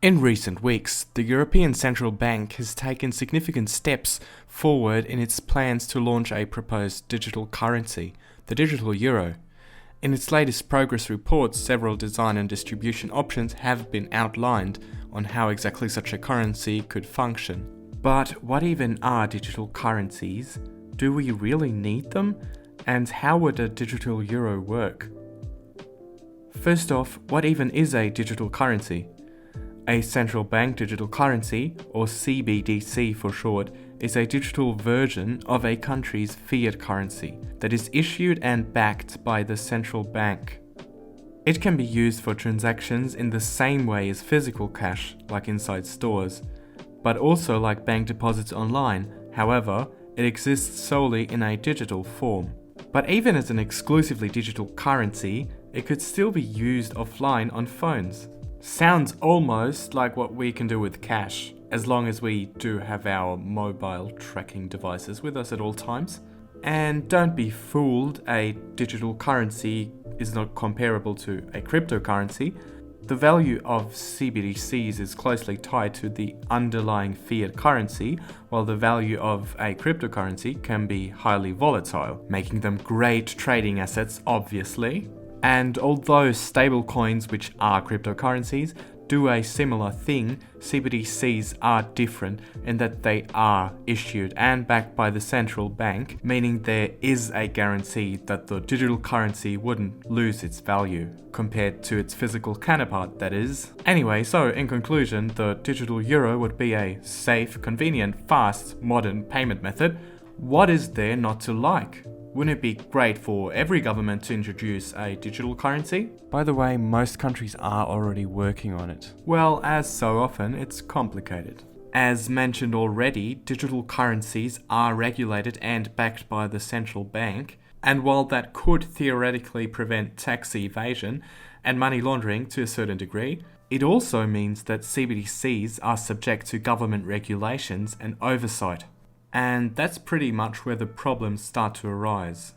In recent weeks, the European Central Bank has taken significant steps forward in its plans to launch a proposed digital currency, the digital euro. In its latest progress report, several design and distribution options have been outlined on how exactly such a currency could function. But what even are digital currencies? Do we really need them? And how would a digital euro work? First off, what even is a digital currency? A central bank digital currency, or CBDC for short, is a digital version of a country's fiat currency that is issued and backed by the central bank. It can be used for transactions in the same way as physical cash, like inside stores, but also like bank deposits online. However, it exists solely in a digital form. But even as an exclusively digital currency, it could still be used offline on phones. Sounds almost like what we can do with cash, as long as we do have our mobile tracking devices with us at all times. And don't be fooled, a digital currency is not comparable to a cryptocurrency. The value of CBDCs is closely tied to the underlying fiat currency, while the value of a cryptocurrency can be highly volatile, making them great trading assets, obviously. And although stablecoins, which are cryptocurrencies, do a similar thing, CBDCs are different in that they are issued and backed by the central bank, meaning there is a guarantee that the digital currency wouldn't lose its value, compared to its physical counterpart, that is. Anyway, so in conclusion, the digital euro would be a safe, convenient, fast, modern payment method. What is there not to like? Wouldn't it be great for every government to introduce a digital currency? By the way, most countries are already working on it. Well, as so often, it's complicated. As mentioned already, digital currencies are regulated and backed by the central bank, and while that could theoretically prevent tax evasion and money laundering to a certain degree, it also means that CBDCs are subject to government regulations and oversight. And that's pretty much where the problems start to arise.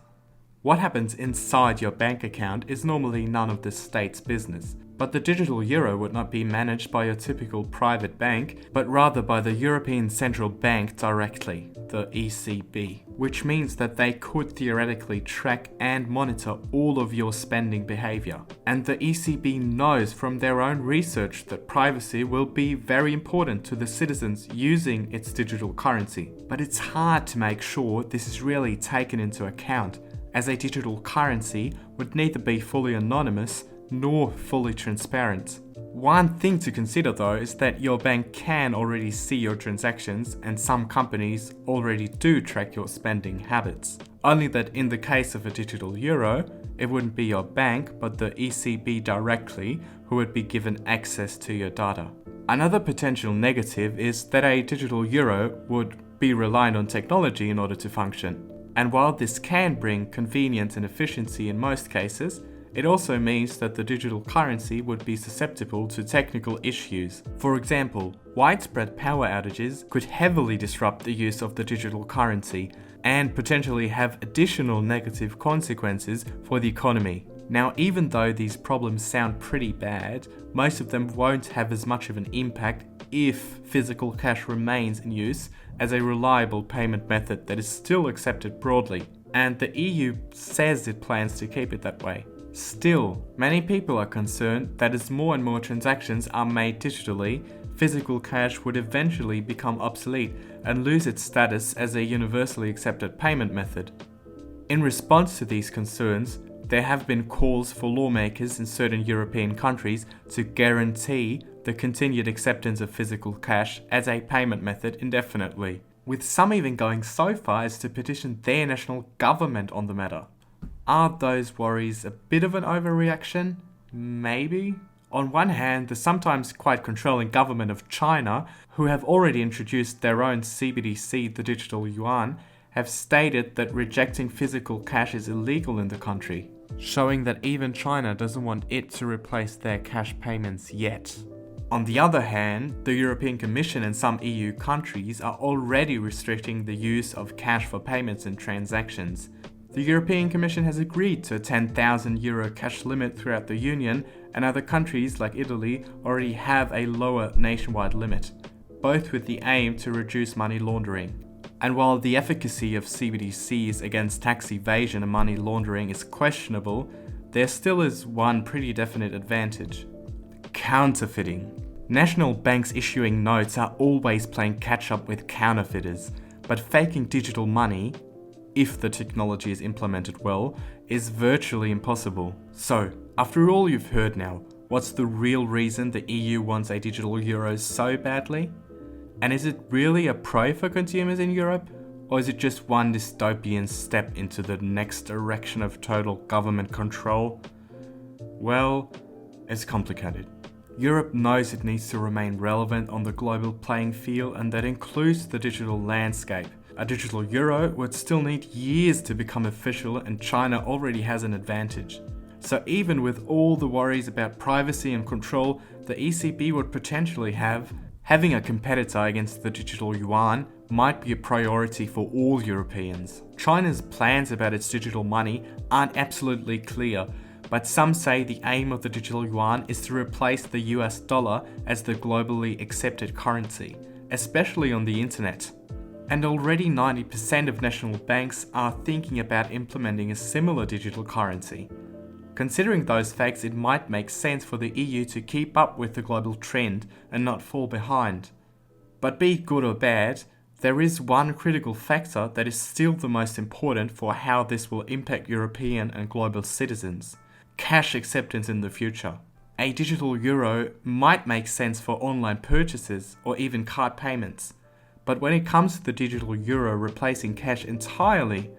What happens inside your bank account is normally none of the state's business, but the digital euro would not be managed by your typical private bank, but rather by the European Central Bank directly, the ECB, which means that they could theoretically track and monitor all of your spending behavior. And the ECB knows from their own research that privacy will be very important to the citizens using its digital currency. But it's hard to make sure this is really taken into account, as a digital currency would neither be fully anonymous nor fully transparent. One thing to consider though is that your bank can already see your transactions, and some companies already do track your spending habits. Only that in the case of a digital euro, it wouldn't be your bank but the ECB directly who would be given access to your data. Another potential negative is that a digital euro would be reliant on technology in order to function. And while this can bring convenience and efficiency in most cases, it also means that the digital currency would be susceptible to technical issues. For example, widespread power outages could heavily disrupt the use of the digital currency and potentially have additional negative consequences for the economy. Now, even though these problems sound pretty bad, most of them won't have as much of an impact if physical cash remains in use as a reliable payment method that is still accepted broadly. And the EU says it plans to keep it that way. Still, many people are concerned that as more and more transactions are made digitally, physical cash would eventually become obsolete and lose its status as a universally accepted payment method. In response to these concerns, there have been calls for lawmakers in certain European countries to guarantee the continued acceptance of physical cash as a payment method indefinitely, with some even going so far as to petition their national government on the matter. Are those worries a bit of an overreaction? Maybe. On one hand, the sometimes quite controlling government of China, who have already introduced their own CBDC, the digital yuan, have stated that rejecting physical cash is illegal in the country, showing that even China doesn't want it to replace their cash payments yet. On the other hand, the European Commission and some EU countries are already restricting the use of cash for payments and transactions. The European Commission has agreed to a €10,000 cash limit throughout the Union, and other countries like Italy already have a lower nationwide limit, both with the aim to reduce money laundering. And while the efficacy of CBDCs against tax evasion and money laundering is questionable, there still is one pretty definite advantage: counterfeiting. National banks issuing notes are always playing catch-up with counterfeiters, but faking digital money, if the technology is implemented well, is virtually impossible. So, after all you've heard now, what's the real reason the EU wants a digital euro so badly? And is it really a pro for consumers in Europe? Or is it just one dystopian step into the next direction of total government control? Well, it's complicated. Europe knows it needs to remain relevant on the global playing field, and that includes the digital landscape. A digital euro would still need years to become official, and China already has an advantage. So even with all the worries about privacy and control the ECB would potentially have, having a competitor against the digital yuan might be a priority for all Europeans. China's plans about its digital money aren't absolutely clear, but some say the aim of the digital yuan is to replace the US dollar as the globally accepted currency, especially on the internet. And already 90% of national banks are thinking about implementing a similar digital currency. Considering those facts, it might make sense for the EU to keep up with the global trend and not fall behind. But be it good or bad, there is one critical factor that is still the most important for how this will impact European and global citizens: cash acceptance in the future. A digital euro might make sense for online purchases or even card payments, but when it comes to the digital euro replacing cash entirely,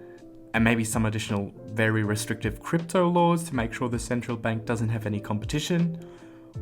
and maybe some additional very restrictive crypto laws to make sure the central bank doesn't have any competition,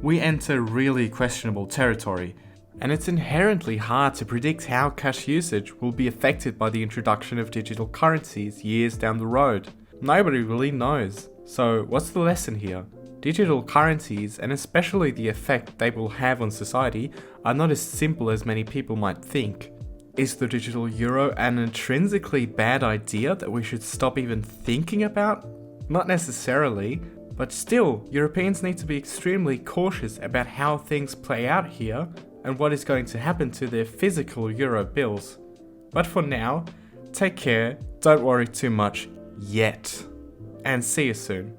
we enter really questionable territory, and it's inherently hard to predict how cash usage will be affected by the introduction of digital currencies years down the road. Nobody really knows. So what's the lesson here? Digital currencies, and especially the effect they will have on society, are not as simple as many people might think. Is the digital euro an intrinsically bad idea that we should stop even thinking about? Not necessarily, but still, Europeans need to be extremely cautious about how things play out here and what is going to happen to their physical euro bills. But for now, take care, don't worry too much yet, and see you soon.